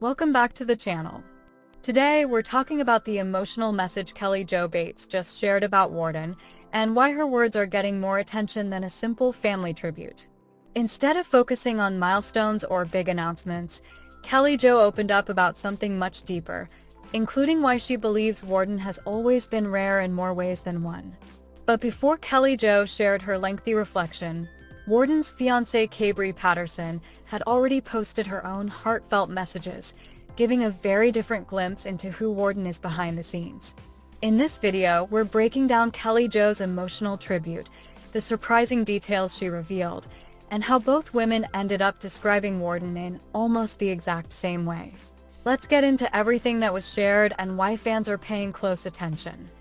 Welcome back to the channel. Today, we're talking about the emotional message Kelly Jo Bates just shared about Warden and why her words are getting more attention than a simple family tribute. Instead of focusing on milestones or big announcements, Kelly Jo opened up about something much deeper, including why she believes Warden has always been rare in more ways than one. But before Kelly Jo shared her lengthy reflection, Warden's fiancée Kabri Patterson had already posted her own heartfelt messages, giving a very different glimpse into who Warden is behind the scenes. In this video, we're breaking down Kelly Jo's emotional tribute, the surprising details she revealed, and how both women ended up describing Warden in almost the exact same way. Let's get into everything that was shared and why fans are paying close attention.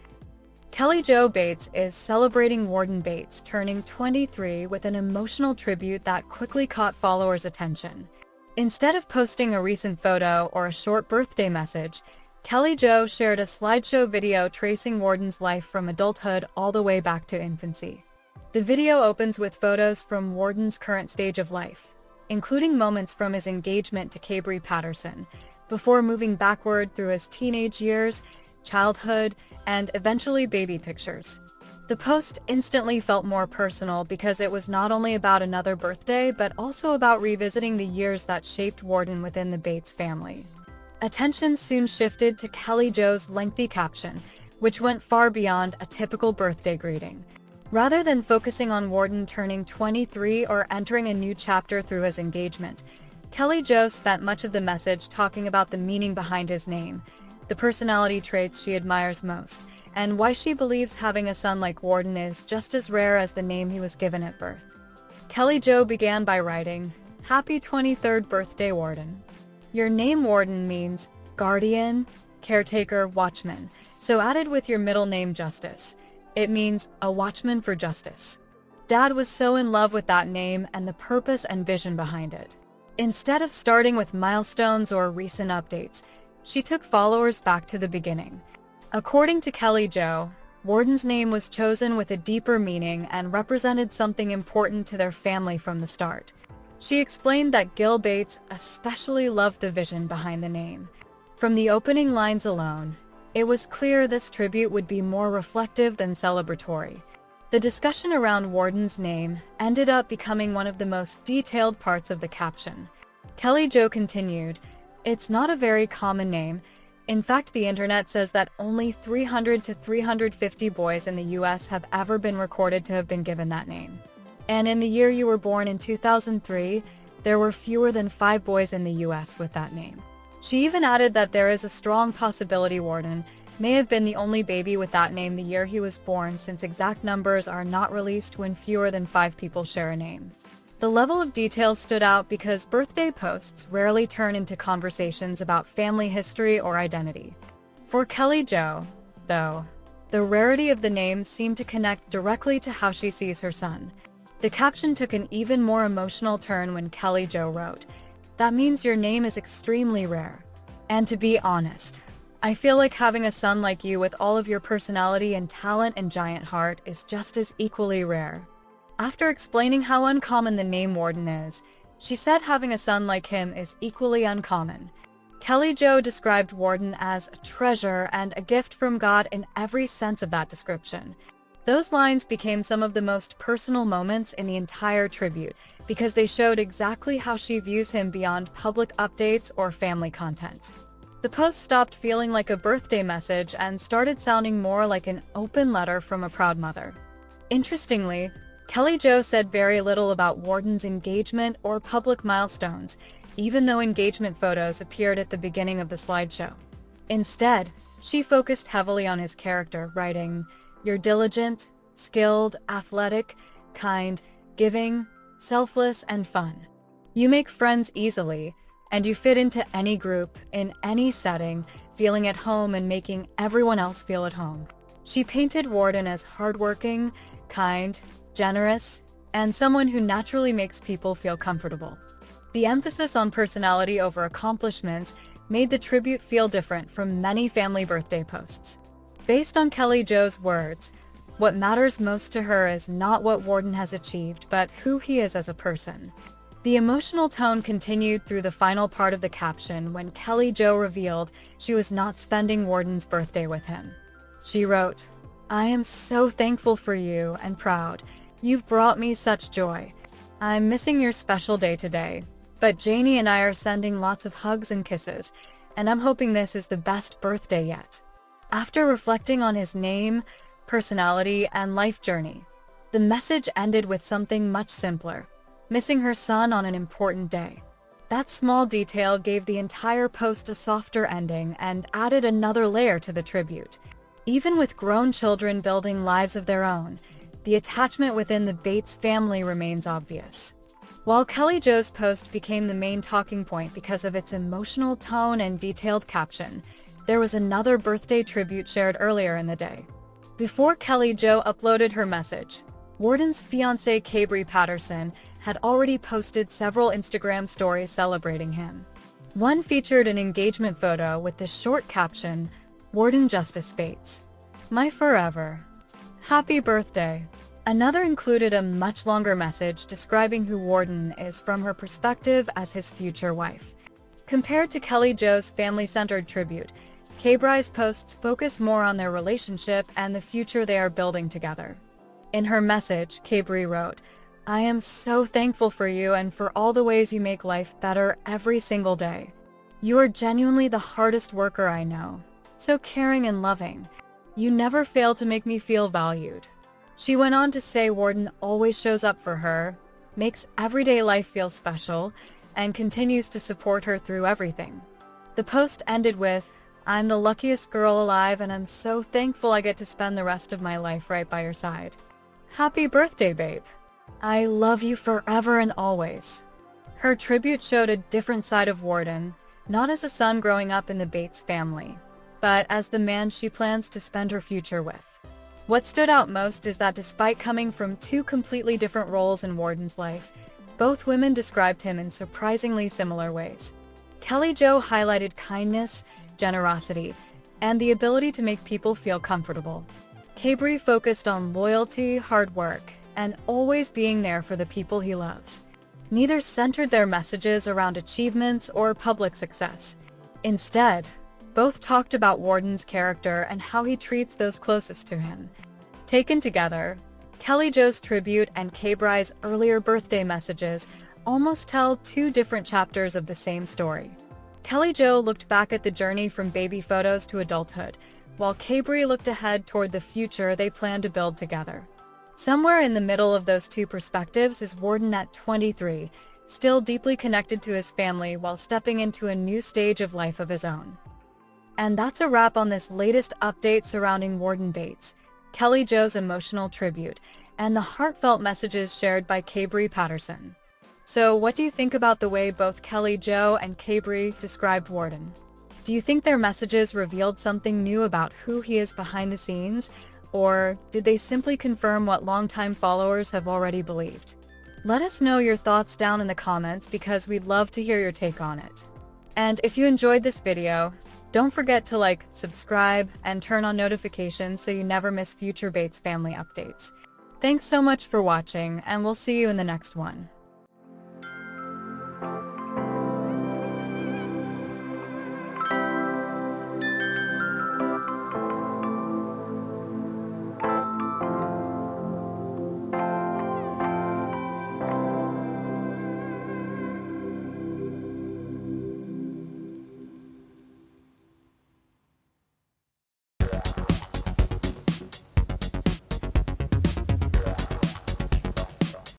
Kelly Jo Bates is celebrating Warden Bates turning 23 with an emotional tribute that quickly caught followers' attention. Instead of posting a recent photo or a short birthday message, Kelly Jo shared a slideshow video tracing Warden's life from adulthood all the way back to infancy. The video opens with photos from Warden's current stage of life, including moments from his engagement to Kabri Patterson, before moving backward through his teenage years, childhood, and eventually baby pictures. The post instantly felt more personal because it was not only about another birthday, but also about revisiting the years that shaped Warden within the Bates family. Attention soon shifted to Kelly Jo's lengthy caption, which went far beyond a typical birthday greeting. Rather than focusing on Warden turning 23 or entering a new chapter through his engagement, Kelly Jo spent much of the message talking about the meaning behind his name, the personality traits she admires most, and why she believes having a son like Warden is just as rare as the name he was given at birth. Kelly Jo began by writing, "Happy 23rd birthday, Warden. Your name Warden means guardian, caretaker, watchman, so added with your middle name Justice. It means a watchman for justice. Dad was so in love with that name and the purpose and vision behind it." Instead of starting with milestones or recent updates, she took followers back to the beginning. According to Kelly Jo, Warden's name was chosen with a deeper meaning and represented something important to their family from the start. She explained that Gil Bates especially loved the vision behind the name. From the opening lines alone, it was clear this tribute would be more reflective than celebratory. The discussion around Warden's name ended up becoming one of the most detailed parts of the caption. Kelly Jo continued, "It's not a very common name. In fact, the internet says that only 300 to 350 boys in the US have ever been recorded to have been given that name. And in the year you were born in 2003, there were fewer than 5 boys in the US with that name." She even added that there is a strong possibility Warden may have been the only baby with that name the year he was born, since exact numbers are not released when fewer than 5 people share a name. The level of detail stood out because birthday posts rarely turn into conversations about family history or identity. For Kelly Jo, though, the rarity of the name seemed to connect directly to how she sees her son. The caption took an even more emotional turn when Kelly Jo wrote, "That means your name is extremely rare. And to be honest, I feel like having a son like you with all of your personality and talent and giant heart is just as equally rare." After explaining how uncommon the name Warden is, she said having a son like him is equally uncommon. Kelly Jo described Warden as a treasure and a gift from God in every sense of that description. Those lines became some of the most personal moments in the entire tribute because they showed exactly how she views him beyond public updates or family content. The post stopped feeling like a birthday message and started sounding more like an open letter from a proud mother. Interestingly, Kelly Jo said very little about Warden's engagement or public milestones, even though engagement photos appeared at the beginning of the slideshow. Instead, she focused heavily on his character, writing, "You're diligent, skilled, athletic, kind, giving, selfless, and fun. You make friends easily, and you fit into any group, in any setting, feeling at home and making everyone else feel at home." She painted Warden as hardworking, kind, generous, and someone who naturally makes people feel comfortable. The emphasis on personality over accomplishments made the tribute feel different from many family birthday posts. Based on Kelly Jo's words, what matters most to her is not what Warden has achieved, but who he is as a person. The emotional tone continued through the final part of the caption when Kelly Jo revealed she was not spending Warden's birthday with him. She wrote, "I am so thankful for you and proud. You've brought me such joy. I'm missing your special day today, but Janie and I are sending lots of hugs and kisses, and I'm hoping this is the best birthday yet." After reflecting on his name, personality, and life journey, the message ended with something much simpler: missing her son on an important day. That small detail gave the entire post a softer ending and added another layer to the tribute. Even with grown children building lives of their own, the attachment within the Bates family remains obvious. While Kelly Jo's post became the main talking point because of its emotional tone and detailed caption, there was another birthday tribute shared earlier in the day. Before Kelly Jo uploaded her message, Warden's fiancée Cabri Patterson had already posted several Instagram stories celebrating him. One featured an engagement photo with the short caption, "Warden Justice Bates, my forever. Happy birthday." Another included a much longer message describing who Warden is from her perspective as his future wife. Compared to Kelly Jo's family-centered tribute, Cabri's posts focus more on their relationship and the future they are building together. In her message, Cabri wrote, "I am so thankful for you and for all the ways you make life better every single day. You are genuinely the hardest worker I know, so caring and loving. You never fail to make me feel valued." She went on to say Warden always shows up for her, makes everyday life feel special, and continues to support her through everything. The post ended with, "I'm the luckiest girl alive and I'm so thankful I get to spend the rest of my life right by your side. Happy birthday, babe. I love you forever and always." Her tribute showed a different side of Warden, not as a son growing up in the Bates family, but as the man she plans to spend her future with. What stood out most is that despite coming from two completely different roles in Warden's life, both women described him in surprisingly similar ways. Kelly Jo highlighted kindness, generosity, and the ability to make people feel comfortable. Cabri focused on loyalty, hard work, and always being there for the people he loves. Neither centered their messages around achievements or public success. Instead, both talked about Warden's character and how he treats those closest to him. Taken together, Kelly Jo's tribute and Cabri's earlier birthday messages almost tell two different chapters of the same story. Kelly Jo looked back at the journey from baby photos to adulthood, while Cabri looked ahead toward the future they plan to build together. Somewhere in the middle of those two perspectives is Warden at 23, still deeply connected to his family while stepping into a new stage of life of his own. And that's a wrap on this latest update surrounding Warden Bates, Kelly Jo's emotional tribute, and the heartfelt messages shared by Cabri Patterson. So what do you think about the way both Kelly Jo and Cabri described Warden? Do you think their messages revealed something new about who he is behind the scenes, or did they simply confirm what longtime followers have already believed? Let us know your thoughts down in the comments because we'd love to hear your take on it. And if you enjoyed this video, don't forget to like, subscribe, and turn on notifications so you never miss future Bates family updates. Thanks so much for watching, and we'll see you in the next one.